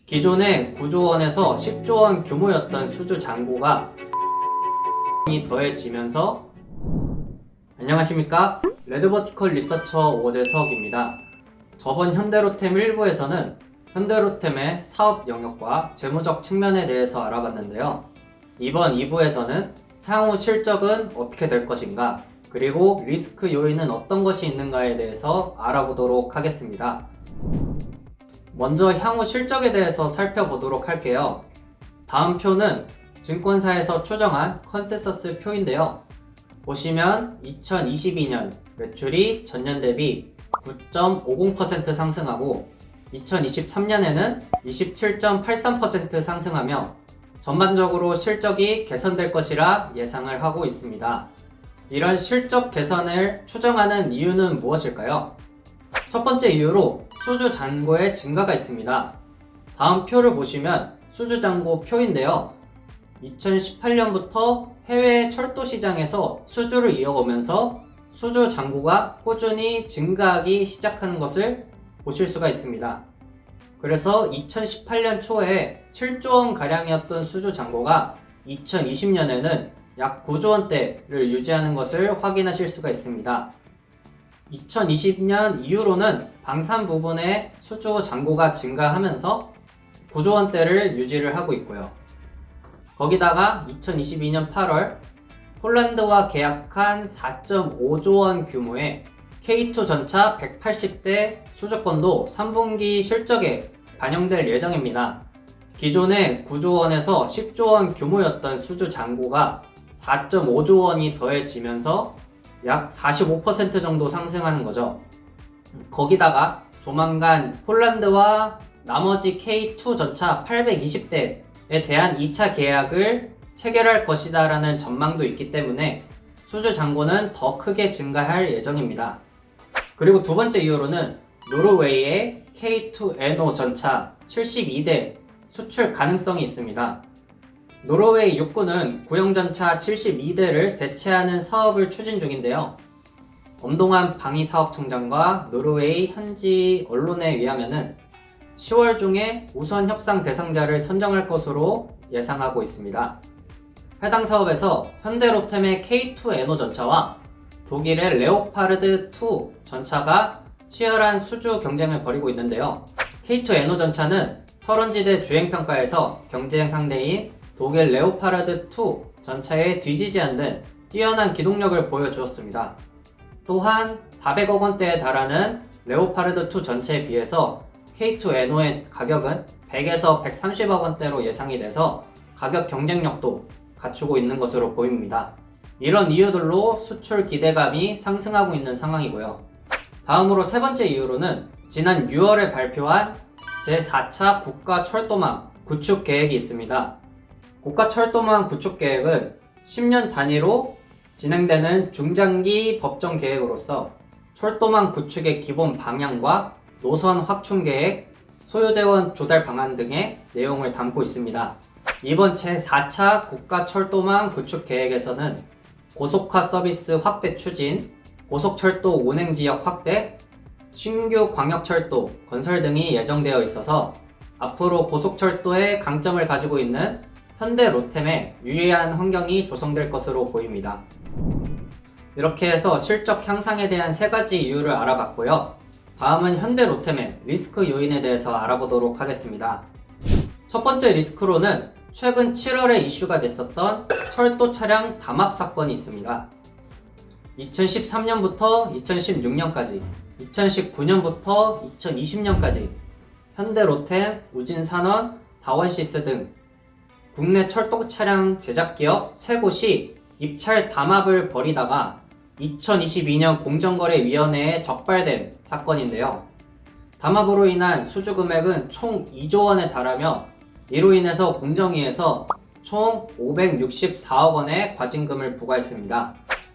기존에 9조 원에서 10조 원 규모였던 수주 잔고가 이 더해지면서 안녕하십니까? 레드버티컬 리서처 오재석입니다. 저번 현대로템 1부에서는 현대로템의 사업 영역과 재무적 측면에 대해서 알아봤는데요. 이번 2부에서는 향후 실적은 어떻게 될 것인가, 그리고 리스크 요인은 어떤 것이 있는가에 대해서 알아보도록 하겠습니다. 먼저 향후 실적에 대해서 살펴보도록 할게요. 다음 표는 증권사에서 추정한 컨센서스 표인데요. 보시면 2022년 매출이 전년 대비 9.50% 상승하고 2023년에는 27.83% 상승하며 전반적으로 실적이 개선될 것이라 예상을 하고 있습니다. 이런 실적 개선을 추정하는 이유는 무엇일까요? 첫 번째 이유로 수주 잔고의 증가가 있습니다. 다음 표를 보시면 수주 잔고 표인데요. 2018년부터 해외 철도 시장에서 수주를 이어오면서 수주 잔고가 꾸준히 증가하기 시작하는 것을 보실 수가 있습니다. 그래서 2018년 초에 7조 원 가량이었던 수주 잔고가 2020년에는 약 9조 원대를 유지하는 것을 확인하실 수가 있습니다. 2020년 이후로는 방산 부분의 수주 잔고가 증가하면서 9조 원대를 유지를 하고 있고요. 거기다가 2022년 8월 폴란드와 계약한 4.5조 원 규모의 K2 전차 180대 수주권도 3분기 실적에 반영될 예정입니다. 기존에 9조 원에서 10조 원 규모였던 수주 잔고가 4.5조 원이 더해지면서 약 45% 정도 상승하는 거죠. 거기다가 조만간 폴란드와 나머지 K2 전차 820대에 대한 2차 계약을 체결할 것이다 라는 전망도 있기 때문에 수주 잔고는 더 크게 증가할 예정입니다. 그리고 두 번째 이유로는 노르웨이의 K2NO 전차 72대 수출 가능성이 있습니다. 노르웨이 육군은 구형전차 72대를 대체하는 사업을 추진 중인데요. 엄동한 방위사업청장과 노르웨이 현지 언론에 의하면 10월 중에 우선 협상 대상자를 선정할 것으로 예상하고 있습니다. 해당 사업에서 현대로템의 K2NO 전차와 독일의 레오파르드2 전차가 치열한 수주 경쟁을 벌이고 있는데요. K2NO 전차는 설원지대 주행평가에서 경쟁 상대인 독일 레오파르드2 전차에 뒤지지 않는 뛰어난 기동력을 보여주었습니다. 또한 400억 원대에 달하는 레오파르드2 전차에 비해서 K2NO의 가격은 100에서 130억 원대로 예상이 돼서 가격 경쟁력도 갖추고 있는 것으로 보입니다. 이런 이유들로 수출 기대감이 상승하고 있는 상황이고요. 다음으로 세 번째 이유로는 지난 6월에 발표한 제4차 국가철도망 구축 계획이 있습니다. 국가철도망 구축 계획은 10년 단위로 진행되는 중장기 법정 계획으로서 철도망 구축의 기본 방향과 노선 확충 계획, 소요재원 조달 방안 등의 내용을 담고 있습니다. 이번 제4차 국가철도망 구축 계획에서는 고속화 서비스 확대 추진, 고속철도 운행지역 확대, 신규 광역철도 건설 등이 예정되어 있어서 앞으로 고속철도의 강점을 가지고 있는 현대로템에 유리한 환경이 조성될 것으로 보입니다. 이렇게 해서 실적 향상에 대한 세 가지 이유를 알아봤고요. 다음은 현대로템의 리스크 요인에 대해서 알아보도록 하겠습니다. 첫 번째 리스크로는 최근 7월에 이슈가 됐었던 철도 차량 담합 사건이 있습니다. 2013년부터 2016년까지, 2019년부터 2020년까지 현대로템, 우진산원, 다원시스 등 국내 철도 차량 제작 기업 3곳이 입찰 담합을 벌이다가 2022년 공정거래위원회에 적발된 사건인데요. 담합으로 인한 수주 금액은 총 2조 원에 달하며 이로 인해서 공정위에서 총 564억 원의 과징금을 부과했습니다.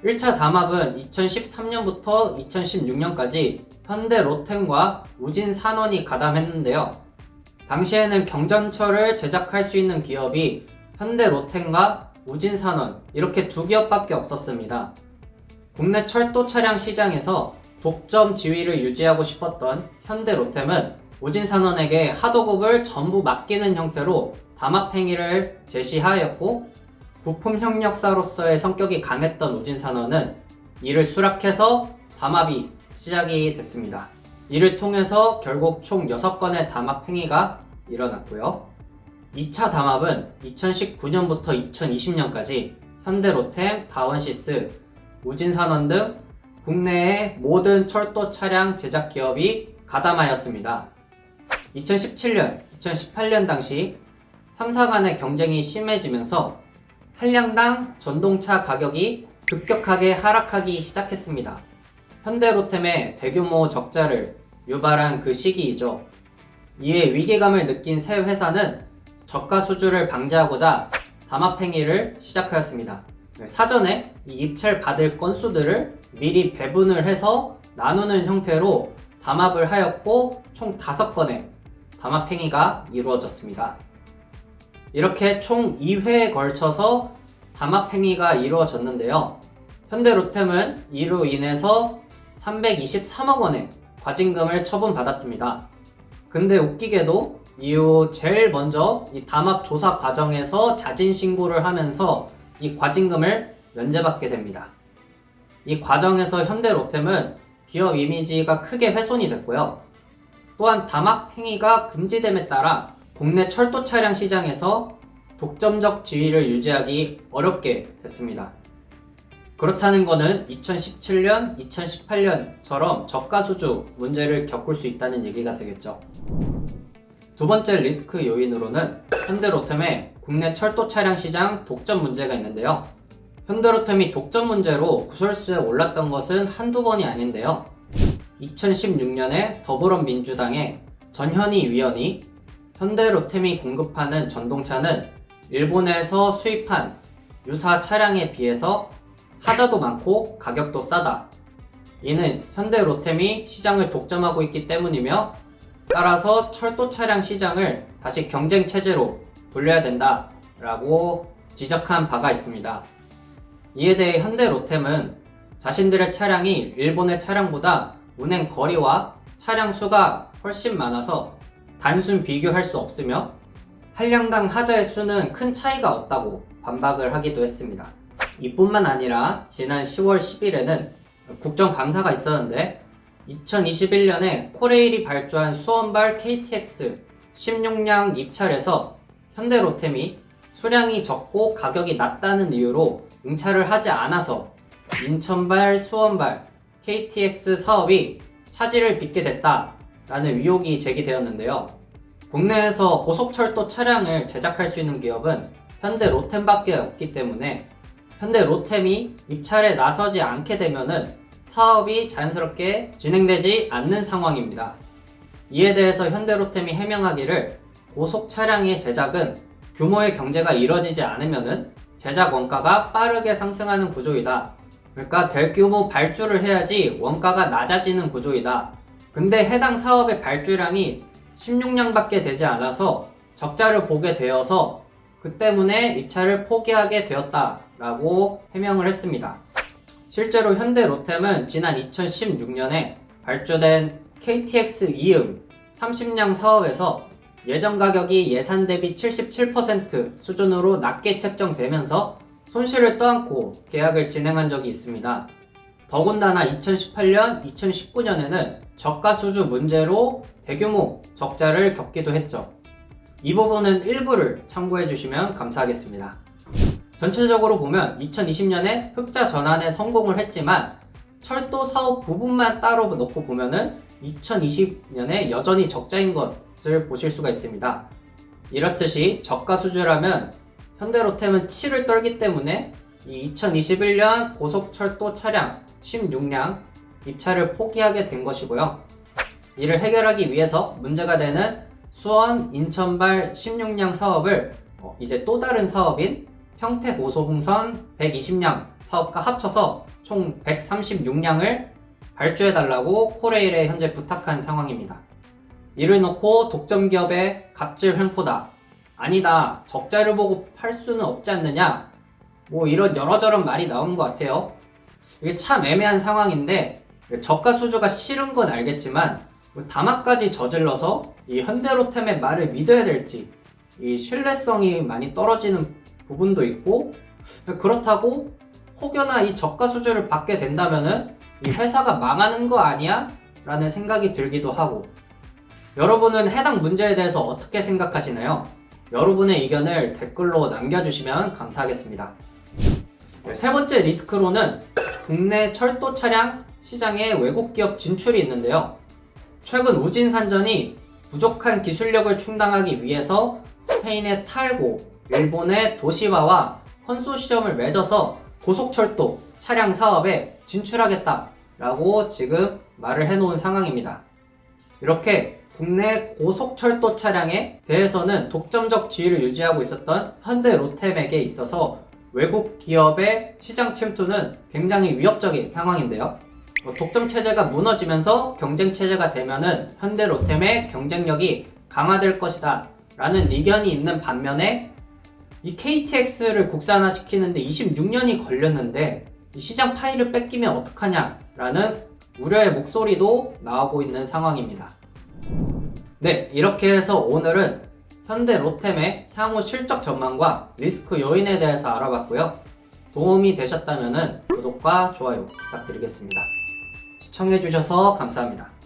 1차 담합은 2013년부터 2016년까지 현대로템과 우진산원이 가담했는데요. 당시에는 경전철을 제작할 수 있는 기업이 현대로템과 우진산원 이렇게 두 기업밖에 없었습니다. 국내 철도 차량 시장에서 독점 지위를 유지하고 싶었던 현대로템은 우진산원에게 하도급을 전부 맡기는 형태로 담합행위를 제시하였고, 부품 협력사로서의 성격이 강했던 우진산원은 이를 수락해서 담합이 시작이 됐습니다. 이를 통해서 결국 총 6건의 담합행위가 일어났고요. 2차 담합은 2019년부터 2020년까지 현대로템, 다원시스, 우진산원 등 국내의 모든 철도 차량 제작 기업이 가담하였습니다. 2017년, 2018년 당시 3사 간의 경쟁이 심해지면서 한량당 전동차 가격이 급격하게 하락하기 시작했습니다. 현대로템의 대규모 적자를 유발한 그 시기이죠. 이에 위기감을 느낀 새 회사는 저가 수주를 방지하고자 담합행위를 시작하였습니다. 사전에 이 입찰 받을 건수들을 미리 배분을 해서 나누는 형태로 담합을 하였고, 총 5건의 담합행위가 이루어졌습니다. 이렇게 총 2회에 걸쳐서 담합행위가 이루어졌는데요. 현대로템은 이로 인해서 323억 원의 과징금을 처분받았습니다. 근데 웃기게도 이후 제일 먼저 이 담합 조사 과정에서 자진 신고를 하면서 이 과징금을 면제받게 됩니다. 이 과정에서 현대로템은 기업 이미지가 크게 훼손이 됐고요. 또한 담합 행위가 금지됨에 따라 국내 철도 차량 시장에서 독점적 지위를 유지하기 어렵게 됐습니다. 그렇다는 것은 2017년, 2018년처럼 저가 수주 문제를 겪을 수 있다는 얘기가 되겠죠. 두 번째 리스크 요인으로는 현대로템의 국내 철도 차량 시장 독점 문제가 있는데요. 현대로템이 독점 문제로 구설수에 올랐던 것은 한두 번이 아닌데요. 2016년에 더불어민주당의 전현희 위원이 현대로템이 공급하는 전동차는 일본에서 수입한 유사 차량에 비해서 하자도 많고 가격도 싸다. 이는 현대로템이 시장을 독점하고 있기 때문이며, 따라서 철도 차량 시장을 다시 경쟁 체제로 돌려야 된다 라고 지적한 바가 있습니다. 이에 대해 현대로템은 자신들의 차량이 일본의 차량보다 운행 거리와 차량 수가 훨씬 많아서 단순 비교할 수 없으며 한량당 하자의 수는 큰 차이가 없다고 반박을 하기도 했습니다. 이뿐만 아니라 지난 10월 10일에는 국정감사가 있었는데 2021년에 코레일이 발주한 수원발 KTX 16량 입찰에서 현대로템이 수량이 적고 가격이 낮다는 이유로 응찰을 하지 않아서 인천발, 수원발 KTX 사업이 차질을 빚게 됐다라는 의혹이 제기되었는데요. 국내에서 고속철도 차량을 제작할 수 있는 기업은 현대로템밖에 없기 때문에 현대로템이 입찰에 나서지 않게 되면은 사업이 자연스럽게 진행되지 않는 상황입니다. 이에 대해서 현대로템이 해명하기를 고속 차량의 제작은 규모의 경제가 이뤄지지 않으면은 제작 원가가 빠르게 상승하는 구조이다. 그러니까 대규모 발주를 해야지 원가가 낮아지는 구조이다. 근데 해당 사업의 발주량이 16량밖에 되지 않아서 적자를 보게 되어서 그 때문에 입찰을 포기하게 되었다라고 해명을 했습니다. 실제로 현대로템은 지난 2016년에 발주된 KTX 이음 30량 사업에서 예정 가격이 예산 대비 77% 수준으로 낮게 책정되면서 손실을 떠안고 계약을 진행한 적이 있습니다. 더군다나 2018년, 2019년에는 저가 수주 문제로 대규모 적자를 겪기도 했죠. 이 부분은 일부를 참고해 주시면 감사하겠습니다. 전체적으로 보면 2020년에 흑자 전환에 성공을 했지만 철도 사업 부분만 따로 놓고 보면은 2020년에 여전히 적자인 것을 보실 수가 있습니다. 이렇듯이 저가 수주라면 현대로템은 치를 떨기 때문에 이 2021년 고속철도 차량 16량 입찰을 포기하게 된 것이고요. 이를 해결하기 위해서 문제가 되는 수원, 인천발 16량 사업을 이제 또 다른 사업인 평택고속흥선 120량 사업과 합쳐서 총 136량을 발주해달라고 코레일에 현재 부탁한 상황입니다. 이를 놓고 독점기업의 갑질 횡포다. 아니다. 적자를 보고 팔 수는 없지 않느냐. 이런 여러저런 말이 나오는 것 같아요. 이게 참 애매한 상황인데 저가 수주가 싫은 건 알겠지만 담화까지 저질러서 이 현대로템의 말을 믿어야 될지 이 신뢰성이 많이 떨어지는 부분도 있고, 그렇다고 혹여나 이 저가 수주를 받게 된다면은 이 회사가 망하는 거 아니야? 라는 생각이 들기도 하고, 여러분은 해당 문제에 대해서 어떻게 생각하시나요? 여러분의 의견을 댓글로 남겨주시면 감사하겠습니다. 세 번째 리스크로는 국내 철도 차량 시장에 외국 기업 진출이 있는데요. 최근 우진산전이 부족한 기술력을 충당하기 위해서 스페인의 탈고, 일본의 도시바와 컨소시엄을 맺어서 고속철도 차량 사업에 진출하겠다라고 지금 말을 해놓은 상황입니다. 이렇게 국내 고속철도 차량에 대해서는 독점적 지위를 유지하고 있었던 현대로템에게 있어서 외국 기업의 시장 침투는 굉장히 위협적인 상황인데요. 독점 체제가 무너지면서 경쟁 체제가 되면은 현대로템의 경쟁력이 강화될 것이다 라는 의견이 있는 반면에, 이 KTX를 국산화시키는데 26년이 걸렸는데 이 시장 파일을 뺏기면 어떡하냐 라는 우려의 목소리도 나오고 있는 상황입니다. 네, 이렇게 해서 오늘은 현대로템의 향후 실적 전망과 리스크 요인에 대해서 알아봤고요. 도움이 되셨다면 구독과 좋아요 부탁드리겠습니다. 시청해주셔서 감사합니다.